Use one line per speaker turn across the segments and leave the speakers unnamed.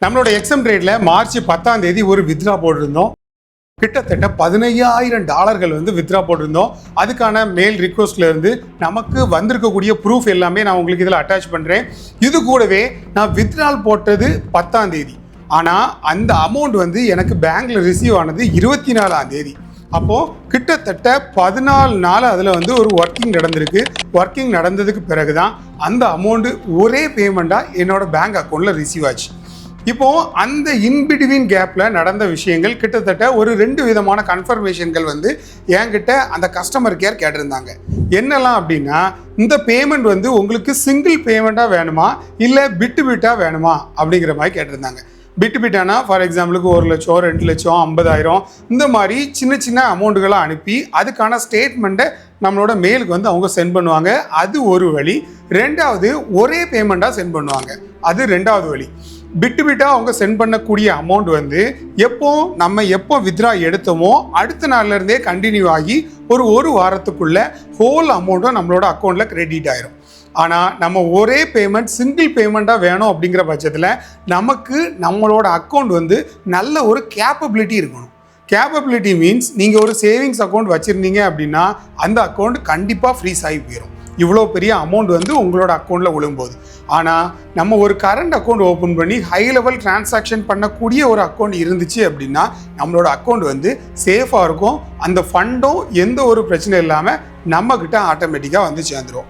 நம்மளோட exam ட்ரேட்ல March 10ஆம் தேதி ஒரு வித்ரா போட்டிருந்தோம். கிட்டத்தட்ட $15,000 வந்து வித்ரா போட்டிருந்தோம். அதுக்கான மெயில் ரிக்வஸ்ட்ல இருந்து நமக்கு வந்திருக்கக்கூடிய ப்ரூஃப் எல்லாமே நான் உங்களுக்கு இதில் அட்டாச் பண்ணுறேன். இது கூடவே நான் வித்ரால் போட்டது 10ஆம் தேதி, ஆனால் அந்த அமௌண்ட் வந்து எனக்கு பேங்க்ல ரிசீவ் ஆனது 24ஆம் தேதி. அப்போது கிட்டத்தட்ட 14 நாள் அதில் வந்து ஒரு ஒர்க்கிங் நடந்திருக்கு. ஒர்க்கிங் நடந்ததுக்கு பிறகு தான் அந்த அமௌண்ட்டு ஒரே பேமெண்ட்டாக என்னோட பேங்க் அக்கௌண்ட்டில் ரிசீவ் ஆச்சு. இப்போ அந்த இன்பிட்வீன் கேப்ல நடந்த விஷயங்கள் கிட்டத்தட்ட ஒரு 2 விதமான கன்ஃபர்மேஷன்கள் வந்து என்கிட்ட அந்த கஸ்டமர் கேர் கேட்டிருந்தாங்க. என்னெல்லாம் அப்படின்னா, இந்த பேமெண்ட் வந்து உங்களுக்கு சிங்கிள் பேமெண்ட்டாக வேணுமா இல்லை பிட்டு பிட்டாக வேணுமா அப்படிங்கிற மாதிரி கேட்டிருந்தாங்க. பிட்டு பிட்டானா ஃபார் எக்ஸாம்பிளுக்கு 1 லட்சம், 2 லட்சம், 50,000 இந்த மாதிரி சின்ன சின்ன அமௌண்ட்டுகளை அனுப்பி அதுக்கான ஸ்டேட்மெண்ட்டை நம்மளோட மெயிலுக்கு வந்து அவங்க சென்ட் பண்ணுவாங்க. அது ஒரு வழி. ரெண்டாவது ஒரே பேமெண்ட்டாக சென்ட் பண்ணுவாங்க. அது ரெண்டாவது வழி. பிட்டு பிட்டாக அவங்க சென்ட் பண்ணக்கூடிய அமௌண்ட் வந்து எப்போ வித்ரா எடுத்தோமோ அடுத்த நாள்லேருந்தே கண்டினியூ ஆகி ஒரு வாரத்துக்குள்ள ஹோல் அமௌண்ட்டும் நம்மளோட அக்கௌண்ட்டில் கிரெடிட் ஆயிரும். ஆனால் நம்ம ஒரே பேமெண்ட் சிங்கிள் பேமெண்ட்டாக வேணும் அப்படிங்கிற பட்சத்தில் நமக்கு நம்மளோட அக்கௌண்ட் வந்து நல்ல ஒரு கேப்பபிலிட்டி இருக்கணும். கேப்பபிலிட்டி மீன்ஸ் நீங்கள் ஒரு சேவிங்ஸ் அக்கௌண்ட் வச்சுருந்தீங்க அப்படின்னா அந்த அக்கௌண்ட் கண்டிப்பாக ஃப்ரீஸ் ஆகி போயிடும். இவ்வளோ பெரிய அமௌண்ட் வந்து உங்களோட அக்கௌண்ட்டில் விழும்போது. ஆனால் நம்ம ஒரு கரண்ட் அக்கௌண்ட் ஓப்பன் பண்ணி ஹை லெவல் டிரான்சாக்ஷன் பண்ணக்கூடிய ஒரு அக்கௌண்ட் இருந்துச்சு அப்படின்னா நம்மளோட அக்கௌண்ட் வந்து சேஃபாக இருக்கும். அந்த ஃபண்டும் எந்த ஒரு பிரச்சனை இல்லாமல் நம்மக்கிட்ட ஆட்டோமேட்டிக்காக வந்து சேர்ந்துடும்.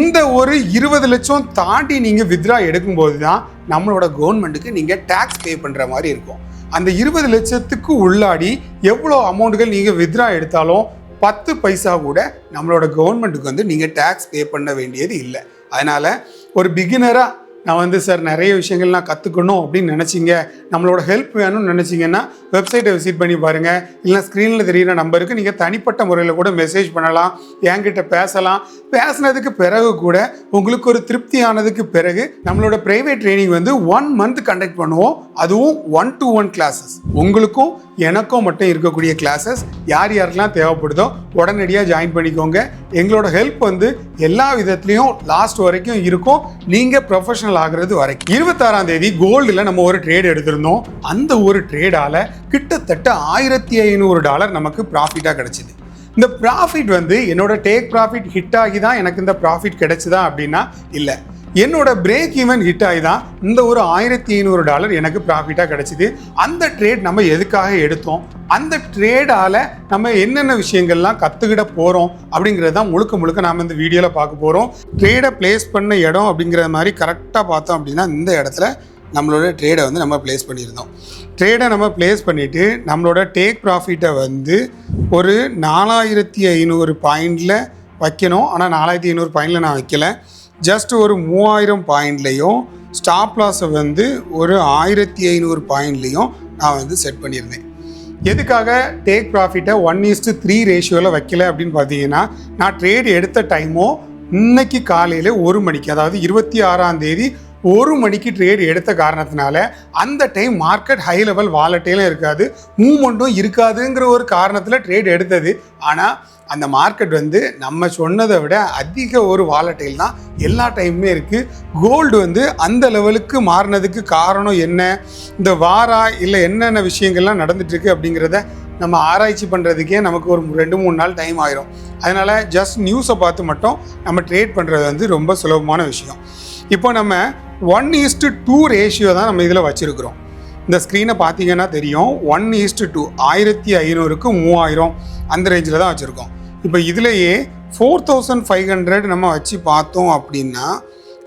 இந்த ஒரு 20 லட்சம் தாண்டி நீங்கள் வித்ரா எடுக்கும்போது தான் நம்மளோட கவர்மெண்ட்டுக்கு நீங்கள் டேக்ஸ் பே பண்ணுற மாதிரி இருக்கும். அந்த 20 லட்சத்துக்கு உள்ளாடி எவ்வளோ அமௌண்ட்டுகள் நீங்கள் வித்ரா எடுத்தாலும் 10 பைசா கூட நம்மளோட கவர்மெண்ட்டுக்கு வந்து நீங்கள் டேக்ஸ் பே பண்ண வேண்டியது இல்லை. அதனால் ஒரு பிகினராக நான் வந்து சார் நிறைய விஷயங்கள் நான் கற்றுக்கணும் அப்படின்னு நினச்சிங்க, நம்மளோட ஹெல்ப் வேணும்னு நினச்சிங்கன்னா வெப்சைட்டை விசிட் பண்ணி பாருங்கள். இல்லைனா ஸ்க்ரீனில் தெரிகிற நம்பருக்கு நீங்கள் தனிப்பட்ட முறையில் கூட மெசேஜ் பண்ணலாம், என்கிட்ட பேசலாம். பேசினதுக்கு பிறகு கூட உங்களுக்கு ஒரு திருப்தியானதுக்கு பிறகு நம்மளோட ப்ரைவேட் ட்ரைனிங் வந்து 1 மந்த் கண்டக்ட் பண்ணுவோம். அதுவும் 1-to-1 கிளாஸஸ். உங்களுக்கும் எனக்கும் மட்டும் இருக்கக்கூடிய கிளாஸஸ். யார் யாருக்கெல்லாம் தேவைப்படுதோ உடனடியாக ஜாயின் பண்ணிக்கோங்க. எங்களோட ஹெல்ப் வந்து எல்லா விதத்துலேயும் லாஸ்ட் வரைக்கும் இருக்கும், நீங்கள் ப்ரொஃபஷனல் ஆகிறது வரைக்கும். 26ஆம் தேதி கோல்டில் நம்ம ஒரு ட்ரேட் எடுத்திருந்தோம். அந்த ஒரு ட்ரேடால் கிட்டத்தட்ட $1,500 நமக்கு ப்ராஃபிட்டாக கிடச்சிது. இந்த ப்ராஃபிட் வந்து என்னோட டேக் ப்ராஃபிட் ஹிட் ஆகி தான் எனக்கு இந்த ப்ராஃபிட் கிடைச்சிதா அப்படின்னா இல்லை, என்னோட பிரேக் ஈவன் ஹிட் ஆகி தான் இந்த ஒரு $1,500 எனக்கு ப்ராஃபிட்டாக கிடச்சிது. அந்த ட்ரேட் நம்ம எதுக்காக எடுத்தோம், அந்த ட்ரேடால் நம்ம என்னென்ன விஷயங்கள்லாம் கற்றுக்கிட போகிறோம் அப்படிங்கிறது தான் முழுக்க நாம் இந்த வீடியோவில் பார்க்க போகிறோம். ட்ரேடை பிளேஸ் பண்ண இடம் அப்படிங்கிற மாதிரி கரெக்டாக பார்த்தோம் அப்படின்னா இந்த இடத்துல நம்மளோட ட்ரேடை வந்து நம்ம பிளேஸ் பண்ணியிருந்தோம். ட்ரேடை நம்ம பிளேஸ் பண்ணிவிட்டு நம்மளோட டேக் ப்ராஃபிட்டை வந்து ஒரு 4,500 பாயிண்டில் வைக்கணும். ஆனால் 4,500 பாயிண்டில் நான் வைக்கலை, ஜஸ்ட் ஒரு 3,000 பாயிண்ட்லேயும் ஸ்டாப் லாஸை வந்து ஒரு 1,500 பாயிண்ட்லேயும் நான் வந்து செட் பண்ணியிருந்தேன். எதுக்காக டேக் ப்ராஃபிட்டை 1:3 ரேஷியோவில் வைக்கல அப்படின்னு பார்த்தீங்கன்னா, நான் ட்ரேட் எடுத்த டைமோ இன்னைக்கு காலையில் 1 மணிக்கு, அதாவது 26ஆம் தேதி 1 மணிக்கு ட்ரேட் எடுத்த காரணத்தினால அந்த டைம் மார்க்கெட் ஹை லெவல் வாலட்டைலும் இருக்காது, மூவ்மெண்ட்டும் இருக்காதுங்கிற ஒரு காரணத்தில் ட்ரேட் எடுத்தது. ஆனால் அந்த மார்க்கெட் வந்து நம்ம சொன்னதை விட அதிக ஒரு வாலட்டைல் தான் எல்லா டைமுமே இருக்குது. கோல்டு வந்து அந்த லெவலுக்கு மாறினதுக்கு காரணம் என்ன, இந்த வாரா இல்லை என்னென்ன விஷயங்கள்லாம் நடந்துட்டுருக்கு அப்படிங்கிறத நம்ம ஆராய்ச்சி பண்ணுறதுக்கே நமக்கு ஒரு 2-3 நாள் டைம் ஆயிரும். அதனால் ஜஸ்ட் நியூஸை பார்த்து மட்டும் நம்ம ட்ரேட் பண்ணுறது வந்து ரொம்ப சுலபமான விஷயம். இப்போ நம்ம 1:2 ரேஷியோ தான் நம்ம இதில் வச்சுருக்கிறோம். இந்த ஸ்க்ரீனை பார்த்தீங்கன்னா தெரியும், 1:2 1,500க்கு 3,000 அந்த ரேஞ்சில் தான் வச்சுருக்கோம். இப்போ இதுலேயே 4,500 நம்ம வச்சு பார்த்தோம் அப்படின்னா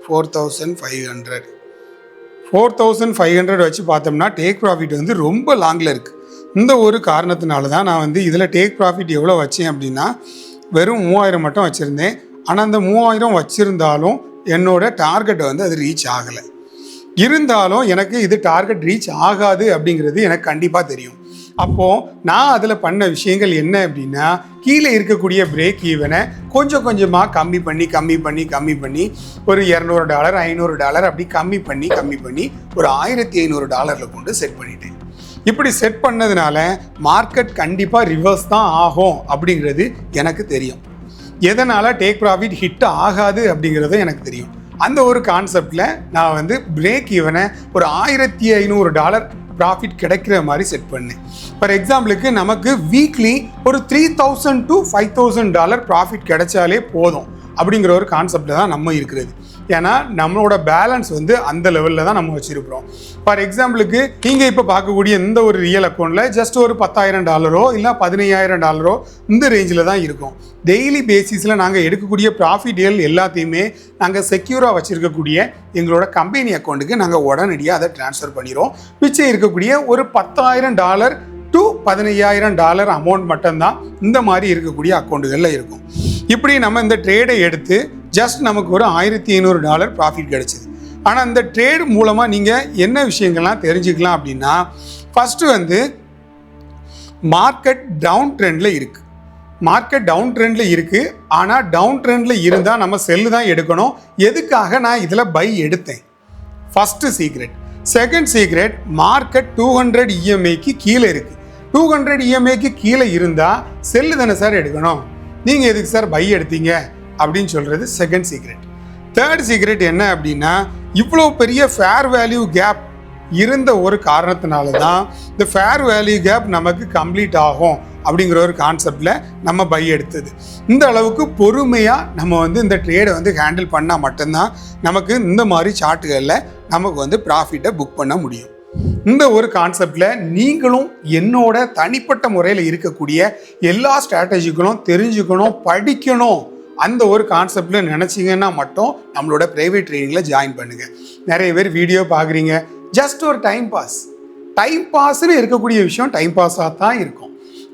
4,500 வச்சு பார்த்தோம்னா டேக் ப்ராஃபிட் வந்து ரொம்ப லாங்கில் இருக்குது. இந்த ஒரு காரணத்தினால தான் நான் வந்து இதில் டேக் ப்ராஃபிட் எவ்வளோ வச்சேன் அப்படின்னா வெறும் 3,000 மட்டும் வச்சுருந்தேன். ஆனால் அந்த 3,000 வச்சுருந்தாலும் என்னோட டார்கெட்டை வந்து அது ரீச் ஆகலை. இருந்தாலும் எனக்கு இது டார்கெட் ரீச் ஆகாது அப்படிங்கிறது எனக்கு கண்டிப்பாக தெரியும். அப்போது நான் அதில் பண்ண விஷயங்கள் என்ன அப்படின்னா, கீழே இருக்கக்கூடிய பிரேக் ஈவனை கொஞ்சம் கொஞ்சமாக கம்மி பண்ணி ஒரு $200 $500 அப்படி கம்மி பண்ணி ஒரு $1,500 கொண்டு செட் பண்ணிட்டேன். இப்படி செட் பண்ணதுனால மார்க்கெட் கண்டிப்பாக ரிவர்ஸ் தான் ஆகும் அப்படிங்கிறது எனக்கு தெரியும். எதனால் டேக் ப்ராஃபிட் ஹிட் ஆகாது அப்படிங்கிறது எனக்கு தெரியும். அந்த ஒரு கான்செப்டில் நான் வந்து பிரேக் ஈவனை ஒரு $1500 ப்ராஃபிட் கிடைக்கிற மாதிரி செட் பண்ணேன். ஃபார் எக்ஸாம்பிளுக்கு நமக்கு வீக்லி ஒரு $3000 to $5000 ப்ராஃபிட் கிடைச்சாலே போதும் அப்படிங்கிற ஒரு கான்செப்டில் தான் நம்ம இருக்கிறது. ஏன்னா நம்மளோட பேலன்ஸ் வந்து அந்த லெவலில் தான் நம்ம வச்சுருக்கிறோம். ஃபார் எக்ஸாம்பிளுக்கு நீங்கள் இப்போ பார்க்கக்கூடிய இந்த ஒரு ரியல் அக்கௌண்ட்டில் ஜஸ்ட் ஒரு $10,000 இல்லை $15,000 இந்த ரேஞ்சில் தான் இருக்கும். டெய்லி பேசிஸில் நாங்கள் எடுக்கக்கூடிய ப்ராஃபிட்கள் எல்லாத்தையுமே நாங்கள் செக்யூராக வச்சுருக்கக்கூடிய எங்களோட கம்பெனி அக்கௌண்ட்டுக்கு நாங்கள் உடனடியாக அதை ட்ரான்ஸ்ஃபர் பண்ணிடுவோம். மிச்சம் இருக்கக்கூடிய ஒரு $10,000 to $15,000 அமௌண்ட் மட்டும்தான் இந்த மாதிரி இருக்கக்கூடிய அக்கௌண்ட்டுகளில் இருக்கும். இப்படி நம்ம இந்த ட்ரேடை எடுத்து ஜஸ்ட் நமக்கு ஒரு $1500 ப்ராஃபிட் கிடைச்சிது. ஆனால் இந்த ட்ரேட் மூலமாக நீங்கள் என்ன விஷயங்கள்லாம் தெரிஞ்சுக்கலாம் அப்படின்னா, ஃபஸ்ட்டு வந்து மார்க்கெட் டவுன் ட்ரெண்டில் இருக்குது. மார்க்கெட் டவுன் ட்ரெண்டில் இருக்குது. ஆனால் டவுன் ட்ரெண்டில் இருந்தால் நம்ம செல்லு தான் எடுக்கணும். எதுக்காக நான் இதில் பை எடுத்தேன்? First secret. Second secret, market 200 EMAக்கு கீழே இருக்குது. 200 EMAக்கு கீழே இருந்தால் செல்லு தானே சார் எடுக்கணும், நீங்கள் எதுக்கு சார் பை எடுத்தீங்க அப்படின்னு சொல்கிறது செகண்ட் சீக்ரெட். தேர்ட் சீக்ரெட் என்ன அப்படின்னா, இவ்வளோ பெரிய ஃபேர் வேல்யூ கேப் இருந்த ஒரு காரணத்தினால தான் இந்த ஃபேர் வேல்யூ கேப் நமக்கு கம்ப்ளீட் ஆகும் அப்படிங்கிற ஒரு கான்செப்டில் நம்ம பை எடுத்தது. இந்த அளவுக்கு பொறுமையாக நம்ம வந்து இந்த ட்ரேடை வந்து ஹேண்டில் பண்ணால் மட்டும்தான் நமக்கு இந்த மாதிரி சார்ட்டுகளில் நமக்கு வந்து ப்ராஃபிட்டை புக் பண்ண முடியும். இந்த ஒரு கான்செப்டில் நீங்களும் என்னோட தனிப்பட்ட முறையில் இருக்கக்கூடிய எல்லா ஸ்ட்ராட்டஜிகளும் தெரிஞ்சுக்கணும், படிக்கணும். அந்த ஒரு கான்செப்டில் நினச்சிங்கன்னா மட்டும் நம்மளோட ப்ரைவேட் ட்ரைனிங்கில் ஜாயின் பண்ணுங்கள். நிறைய பேர் வீடியோ பார்க்குறீங்க, ஜஸ்ட் ஒரு டைம் பாஸ்ன்னு இருக்கக்கூடிய விஷயம் டைம் பாஸாக தான் இருக்கும்.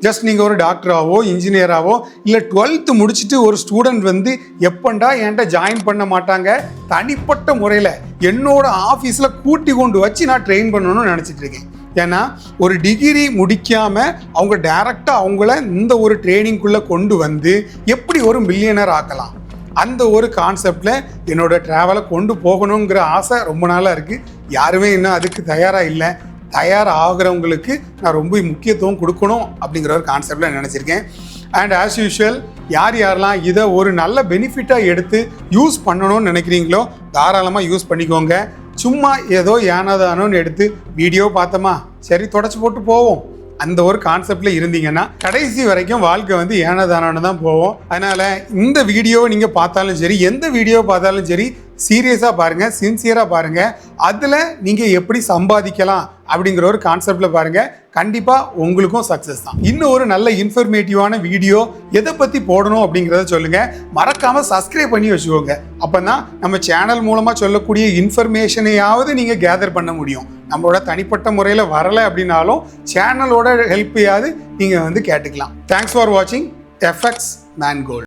ஜஸ்ட் நீங்கள் ஒரு டாக்டராகவோ இன்ஜினியராகவோ இல்லை 12th முடிச்சுட்டு ஒரு ஸ்டூடெண்ட் வந்து எப்பண்டா என்கிட்ட ஜாயின் பண்ண மாட்டாங்க, தனிப்பட்ட முறையில் என்னோட ஆஃபீஸில் கூட்டி கொண்டு வச்சு நான் ட்ரெயின் பண்ணணும்னு நினச்சிட்டு இருக்கேன். ஏன்னா ஒரு டிகிரி முடிக்காமல் அவங்க டைரெக்டாக அவங்கள இந்த ஒரு ட்ரைனிங்குள்ளே கொண்டு வந்து எப்படி ஒரு மில்லியனர் ஆக்கலாம், அந்த ஒரு கான்செப்டில் என்னோட ட்ராவலை கொண்டு போகணுங்கிற ஆசை ரொம்ப நாளாக இருக்குது. யாருமே இன்னும் அதுக்கு தயாராக இல்லை. தயாராகிறவங்களுக்கு நான் ரொம்ப முக்கியத்துவம் கொடுக்கணும் அப்படிங்கிற ஒரு கான்செப்டில் நினச்சிருக்கேன். அண்ட் ஆஸ் யூஷுவல் யாரெல்லாம் இதை ஒரு நல்ல பெனிஃபிட்டாக எடுத்து யூஸ் பண்ணணும்னு நினைக்கிறீங்களோ தாராளமாக யூஸ் பண்ணிக்கோங்க. சும்மா ஏதோ ஏனாதானோன்னு எடுத்து வீடியோ பார்த்தோமா சரி தொடச்சி போட்டு போவோம், அந்த ஒரு கான்செப்டில் இருந்தீங்கன்னா கடைசி வரைக்கும் வாழ்க்கை வந்து ஏனதானு தான் போவோம். அதனால் இந்த வீடியோவை நீங்கள் பார்த்தாலும் சரி, எந்த வீடியோ பார்த்தாலும் சரி, சீரியஸாக பாருங்கள், சின்சியராக பாருங்கள். அதில் நீங்கள் எப்படி சம்பாதிக்கலாம் அப்படிங்கிற ஒரு கான்செப்டில் பாருங்கள். கண்டிப்பாக உங்களுக்கும் சக்ஸஸ் தான். இன்னும் ஒரு நல்ல இன்ஃபர்மேட்டிவான வீடியோ எதை பற்றி போடணும் அப்படிங்கிறத சொல்லுங்கள். மறக்காமல் சப்ஸ்கிரைப் பண்ணி வச்சுக்கோங்க. அப்போ தான் நம்ம சேனல் மூலமாக சொல்லக்கூடிய இன்ஃபர்மேஷனையாவது நீங்கள் கேதர் பண்ண முடியும். நம்மளோட தனிப்பட்ட முறையில் வரலை அப்படின்னாலும் சேனலோட ஹெல்ப்பையாவது நீங்கள் வந்து கேட்டுக்கலாம். தேங்க்ஸ் ஃபார் வாட்சிங் FX Man Gold.